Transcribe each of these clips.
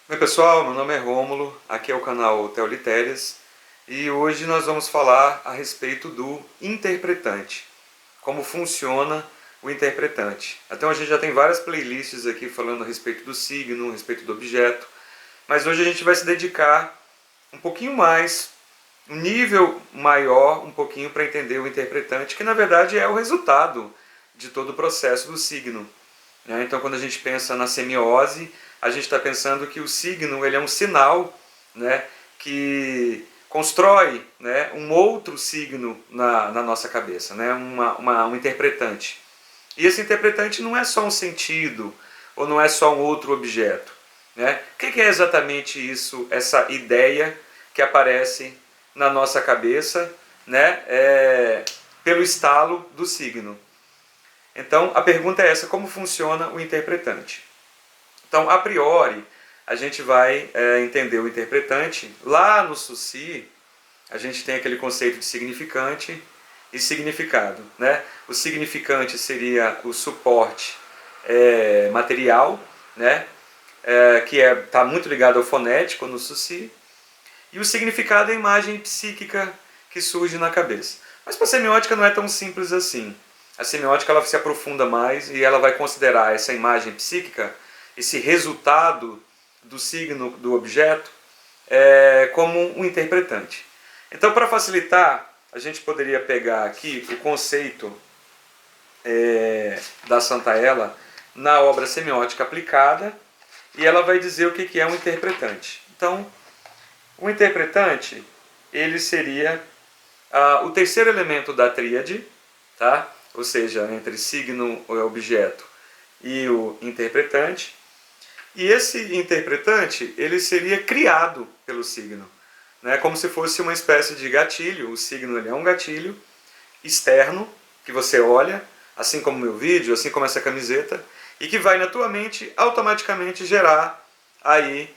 Oi pessoal, meu nome é Rômulo, aqui é o canal Teolitérias e hoje nós vamos falar a respeito do interpretante, como funciona o interpretante. Então a gente já tem várias playlists aqui falando a respeito do signo, a respeito do objeto, mas hoje a gente vai se dedicar um pouquinho mais, um nível maior, um pouquinho para entender o interpretante, que na verdade é o resultado de todo o processo do signo. Então, quando a gente pensa na semiose, a gente está pensando que o signo ele é um sinal, né, que constrói, né, um outro signo na nossa cabeça, né, um interpretante. E esse interpretante não é só um sentido, ou não é só um outro objeto. Né? O que é exatamente isso, essa ideia que aparece na nossa cabeça, né, pelo estalo do signo? Então, a pergunta é essa: como funciona o interpretante? Então, a priori, a gente vai entender o interpretante. Lá no Suci, a gente tem aquele conceito de significante e significado. Né? O significante seria o suporte material, né? Que está muito ligado ao fonético no Suci. E o significado é a imagem psíquica que surge na cabeça. Mas para a semiótica não é tão simples assim. A semiótica ela se aprofunda mais e ela vai considerar essa imagem psíquica, esse resultado do signo do objeto, como um interpretante. Então, para facilitar, a gente poderia pegar aqui o conceito da Santaella na obra Semiótica Aplicada e ela vai dizer o que é um interpretante. Então, o interpretante ele seria o terceiro elemento da tríade, tá? Ou seja, entre signo, objeto e o interpretante. E esse interpretante ele seria criado pelo signo, né? Como se fosse uma espécie de gatilho. O signo ele é um gatilho externo que você olha, assim como o meu vídeo, assim como essa camiseta, e que vai na tua mente automaticamente gerar aí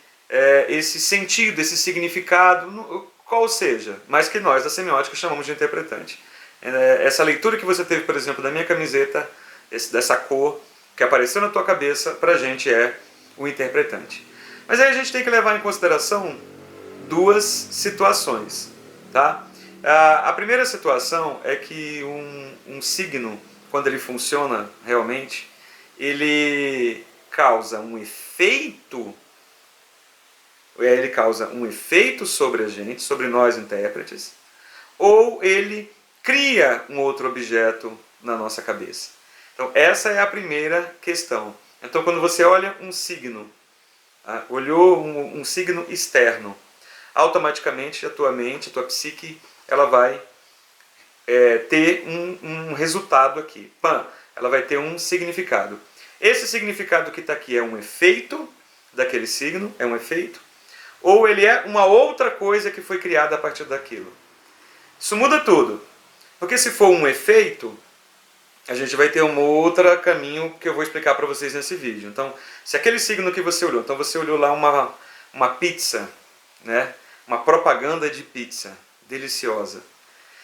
esse sentido, esse significado, qual seja, mas que nós da semiótica chamamos de interpretante. Essa leitura que você teve, por exemplo, da minha camiseta, dessa cor que apareceu na tua cabeça, para a gente é o interpretante. Mas aí a gente tem que levar em consideração duas situações. Tá? A primeira situação é que um signo, quando ele funciona realmente, ele causa um efeito. Ele causa um efeito sobre a gente, sobre nós intérpretes, ou ele cria um outro objeto na nossa cabeça. Então, essa é a primeira questão. Então, quando você olha um signo, olhou um signo externo, automaticamente a tua mente, a tua psique, ela vai ter um resultado aqui. Ela vai ter um significado. Esse significado que está aqui é um efeito daquele signo, é um efeito, ou ele é uma outra coisa que foi criada a partir daquilo. Isso muda tudo. Porque se for um efeito, a gente vai ter um outro caminho que eu vou explicar para vocês nesse vídeo. Então, se aquele signo que você olhou, então você olhou lá uma pizza, né? Uma propaganda de pizza deliciosa.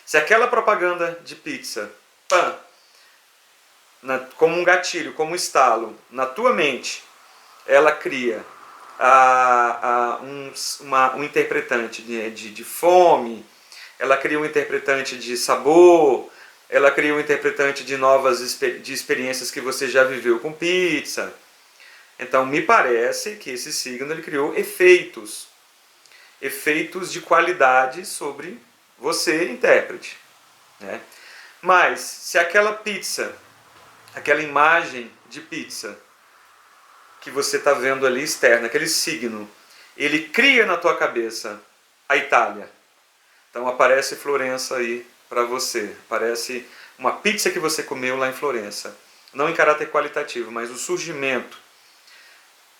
Se aquela propaganda de pizza, como um gatilho, como um estalo, na tua mente, ela cria um interpretante de fome, ela cria um interpretante de sabor, ela cria um interpretante de novas de experiências que você já viveu com pizza. Então me parece que esse signo ele criou efeitos de qualidade sobre você, intérprete. Né? Mas se aquela pizza, aquela imagem de pizza que você está vendo ali externa, aquele signo, ele cria na tua cabeça a Itália. Então aparece Florença aí para você, aparece uma pizza que você comeu lá em Florença. Não em caráter qualitativo, mas o surgimento.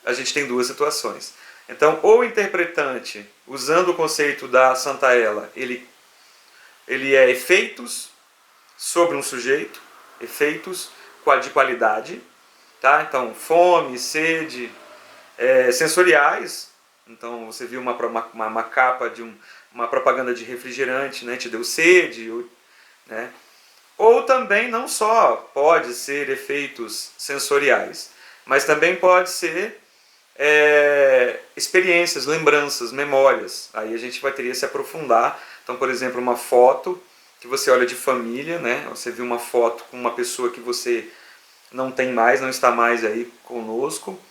A gente tem duas situações. Então, ou o interpretante, usando o conceito da Santaella, ele é efeitos sobre um sujeito, efeitos de qualidade, tá? Então, fome, sede, sensoriais. Então, você viu uma capa de uma propaganda de refrigerante, né? Te deu sede, né? Ou também não só pode ser efeitos sensoriais, mas também pode ser experiências, lembranças, memórias. Aí a gente vai ter que se aprofundar. Então, por exemplo, uma foto que você olha de família, né? Você viu uma foto com uma pessoa que você não tem mais, não está mais aí conosco,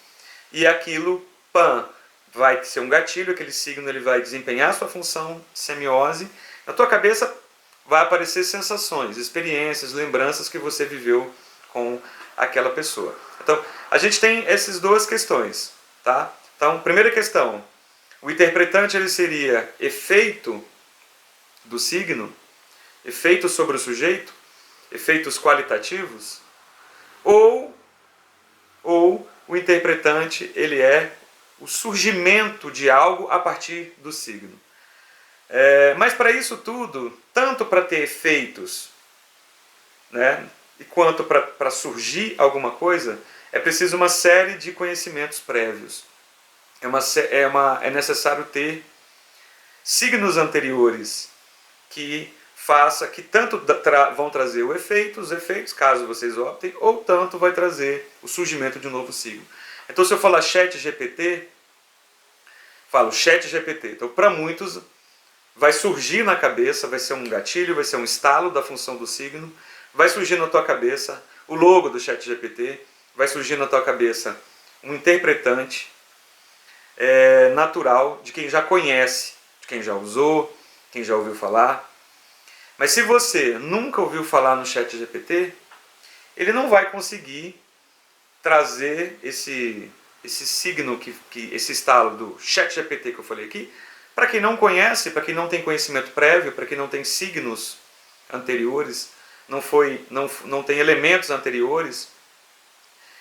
e aquilo, pam, vai ser um gatilho, aquele signo ele vai desempenhar sua função semiose. Na tua cabeça vai aparecer sensações, experiências, lembranças que você viveu com aquela pessoa. Então, a gente tem essas duas questões, tá? Então, primeira questão, o interpretante ele seria efeito do signo, efeito sobre o sujeito, efeitos qualitativos, ou o interpretante ele é o surgimento de algo a partir do signo. Mas para isso tudo, tanto para ter efeitos, né, e quanto para surgir alguma coisa, é preciso uma série de conhecimentos prévios. É necessário ter signos anteriores que tanto vão trazer os efeitos, caso vocês optem, ou tanto vai trazer o surgimento de um novo signo. Então, se eu falar chat GPT, falo chat GPT. Então, para muitos, vai surgir na cabeça, vai ser um gatilho, vai ser um estalo da função do signo, vai surgir na tua cabeça o logo do chat GPT, vai surgir na tua cabeça um interpretante natural de quem já conhece, de quem já usou, quem já ouviu falar. Mas se você nunca ouviu falar no chat GPT, ele não vai conseguir trazer esse signo, esse estalo do chat GPT que eu falei aqui, para quem não conhece, para quem não tem conhecimento prévio, para quem não tem signos anteriores, não tem elementos anteriores.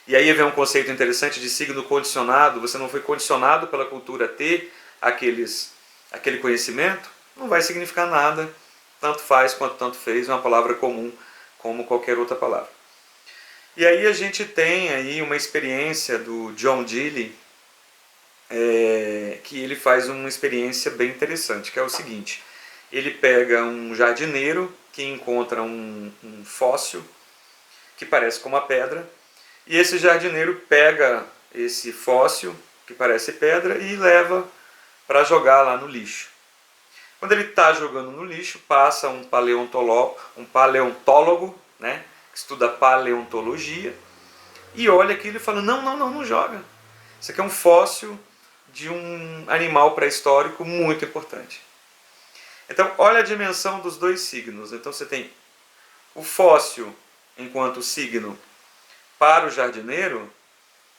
E aí vem um conceito interessante de signo condicionado. Você não foi condicionado pela cultura a ter aquele conhecimento, não vai significar nada. Tanto faz quanto tanto fez, é uma palavra comum como qualquer outra palavra. E aí a gente tem aí uma experiência do John Dewey, que ele faz uma experiência bem interessante, que é o seguinte: ele pega um jardineiro que encontra um fóssil que parece com uma pedra, e esse jardineiro pega esse fóssil que parece pedra e leva para jogar lá no lixo. Quando ele está jogando no lixo, passa um paleontólogo, né, que estuda paleontologia, e olha aquilo e fala: não joga. Isso aqui é um fóssil de um animal pré-histórico muito importante. Então, olha a dimensão dos dois signos. Então, você tem o fóssil enquanto signo para o jardineiro,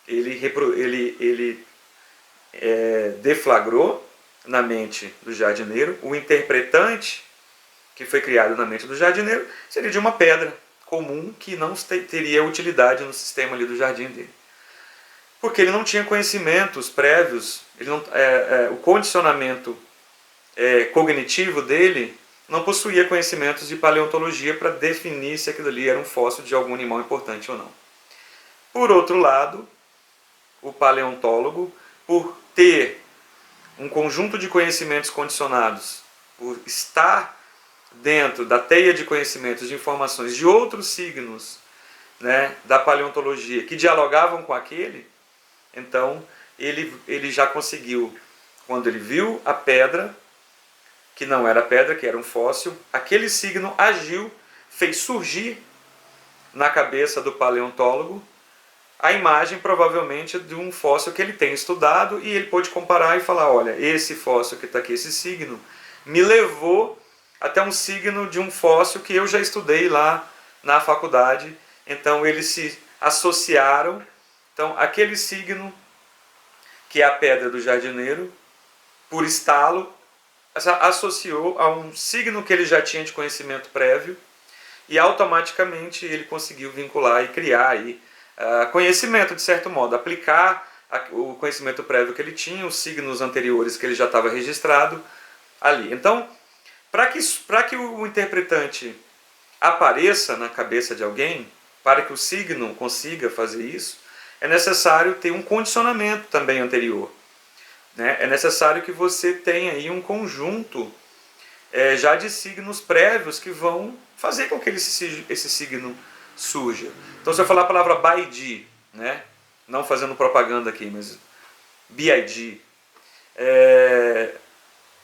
ele deflagrou na mente do jardineiro. O interpretante que foi criado na mente do jardineiro seria de uma pedra comum que não teria utilidade no sistema ali do jardim dele, porque ele não tinha conhecimentos prévios, o condicionamento cognitivo dele não possuía conhecimentos de paleontologia para definir se aquilo ali era um fóssil de algum animal importante ou não. Por outro lado, o paleontólogo, por ter um conjunto de conhecimentos condicionados, por estar dentro da teia de conhecimentos, de informações de outros signos, né, da paleontologia que dialogavam com aquele, então ele já conseguiu, quando ele viu a pedra, que não era pedra, que era um fóssil, aquele signo agiu, fez surgir na cabeça do paleontólogo a imagem, provavelmente, de um fóssil que ele tem estudado, e ele pôde comparar e falar: olha, esse fóssil que está aqui, esse signo, me levou até um signo de um fóssil que eu já estudei lá na faculdade. Então eles se associaram. Então aquele signo, que é a pedra do jardineiro, por estalo, associou a um signo que ele já tinha de conhecimento prévio, e automaticamente ele conseguiu vincular e criar aí conhecimento, de certo modo, aplicar o conhecimento prévio que ele tinha, os signos anteriores que ele já estava registrado ali. Então, para que o interpretante apareça na cabeça de alguém, para que o signo consiga fazer isso, é necessário ter um condicionamento também anterior. Né? É necessário que você tenha aí um conjunto já de signos prévios que vão fazer com que esse signo surja. Então, se eu falar a palavra Baidi, né? Não fazendo propaganda aqui, mas BID.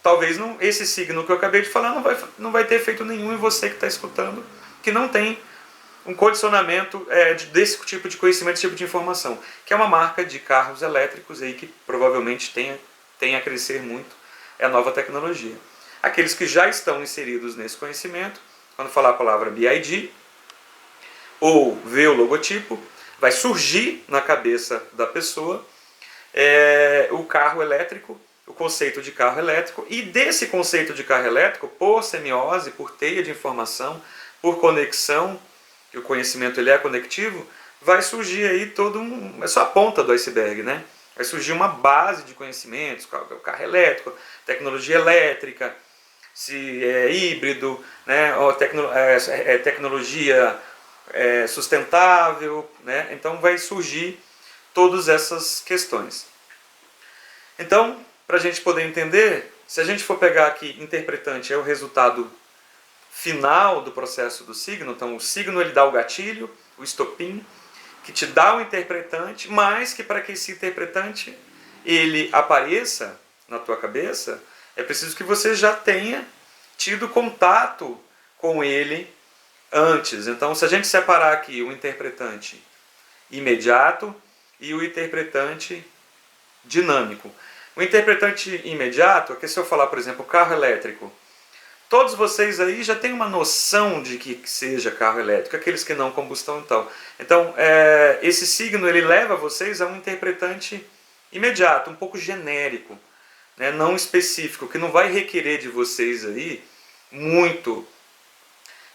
Talvez não, esse signo que eu acabei de falar não vai ter efeito nenhum em você que está escutando, que não tem um condicionamento desse tipo de conhecimento, desse tipo de informação, que é uma marca de carros elétricos aí que provavelmente tem a crescer muito, é a nova tecnologia. Aqueles que já estão inseridos nesse conhecimento, quando falar a palavra BID, ou ver o logotipo, vai surgir na cabeça da pessoa o carro elétrico, o conceito de carro elétrico, e desse conceito de carro elétrico, por semiose, por teia de informação, por conexão, que o conhecimento ele é conectivo, vai surgir aí é só a ponta do iceberg, né? Vai surgir uma base de conhecimentos, o carro elétrico, tecnologia elétrica, se é híbrido, né? Ou tecnologia sustentável, né? Então vai surgir todas essas questões. Então, para a gente poder entender, se a gente for pegar aqui, interpretante é o resultado final do processo do signo, então o signo ele dá o gatilho, o estopim, que te dá o interpretante, mas que para que esse interpretante ele apareça na tua cabeça, é preciso que você já tenha tido contato com ele antes. Então, se a gente separar aqui o interpretante imediato e o interpretante dinâmico. O interpretante imediato, aqui se eu falar, por exemplo, carro elétrico, todos vocês aí já têm uma noção de que seja carro elétrico, aqueles que não combustão e tal. Então, esse signo ele leva vocês a um interpretante imediato, um pouco genérico, né, não específico, que não vai requerer de vocês aí muito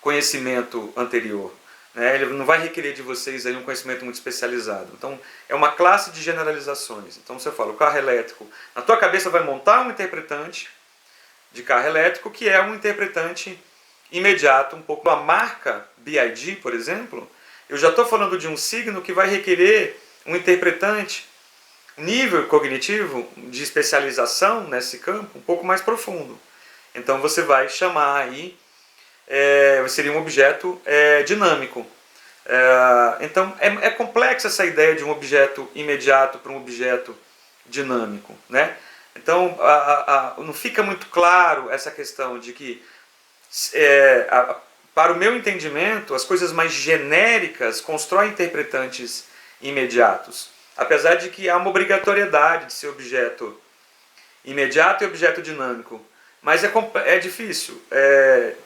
conhecimento anterior. Ele não vai requerer de vocês aí um conhecimento muito especializado. Então, é uma classe de generalizações. Então, você fala, o carro elétrico, na tua cabeça vai montar um interpretante de carro elétrico que é um interpretante imediato, um pouco. A marca BID, por exemplo, eu já estou falando de um signo que vai requerer um interpretante, nível cognitivo de especialização nesse campo um pouco mais profundo. Então, você vai chamar aí seria um objeto dinâmico. Então é complexa essa ideia de um objeto imediato para um objeto dinâmico, né? Então não fica muito claro essa questão de que para o meu entendimento as coisas mais genéricas constroem interpretantes imediatos, apesar de que há uma obrigatoriedade de ser objeto imediato e objeto dinâmico. Mas é difícil,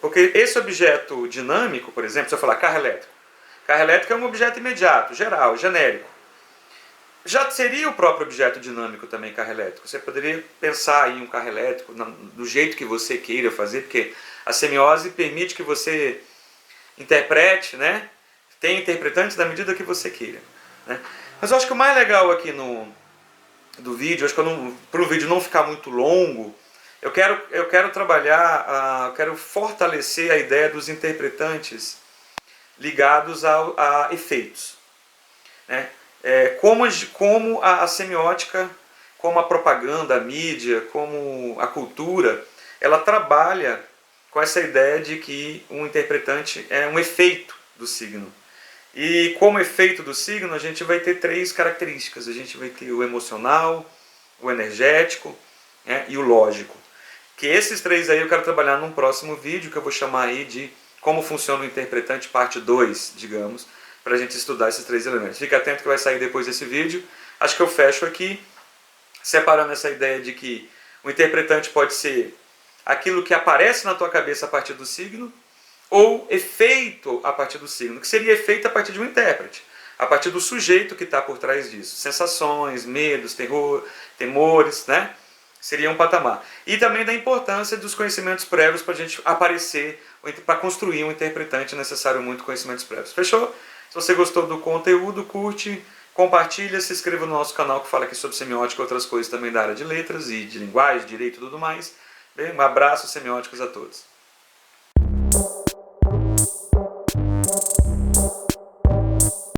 porque esse objeto dinâmico, por exemplo, se eu falar carro elétrico é um objeto imediato, geral, genérico. Já seria o próprio objeto dinâmico também, carro elétrico. Você poderia pensar em um carro elétrico do jeito que você queira fazer, porque a semiose permite que você interprete, né? Tem interpretantes da medida que você queira, né? Mas eu acho que o mais legal aqui do vídeo, acho que para o vídeo não ficar muito longo, eu quero trabalhar, eu quero fortalecer a ideia dos interpretantes ligados a efeitos, né? Como a semiótica, como a propaganda, a mídia, como a cultura, ela trabalha com essa ideia de que um interpretante é um efeito do signo. E como efeito do signo, a gente vai ter 3 características. A gente vai ter o emocional, o energético, né, e o lógico. Que esses 3 aí eu quero trabalhar num próximo vídeo, que eu vou chamar aí de como funciona o interpretante, parte 2, digamos, para a gente estudar esses 3 elementos. Fique atento que vai sair depois desse vídeo. Acho que eu fecho aqui, separando essa ideia de que o interpretante pode ser aquilo que aparece na tua cabeça a partir do signo, ou efeito a partir do signo, que seria efeito a partir de um intérprete, a partir do sujeito que está por trás disso. Sensações, medos, temores, né? Seria um patamar. E também da importância dos conhecimentos prévios para a gente aparecer, para construir um interpretante, é necessário muito conhecimentos prévios. Fechou? Se você gostou do conteúdo, curte, compartilha, se inscreva no nosso canal que fala aqui sobre semiótica e outras coisas também da área de letras e de linguagem, direito e tudo mais. Bem, um abraço semióticos a todos.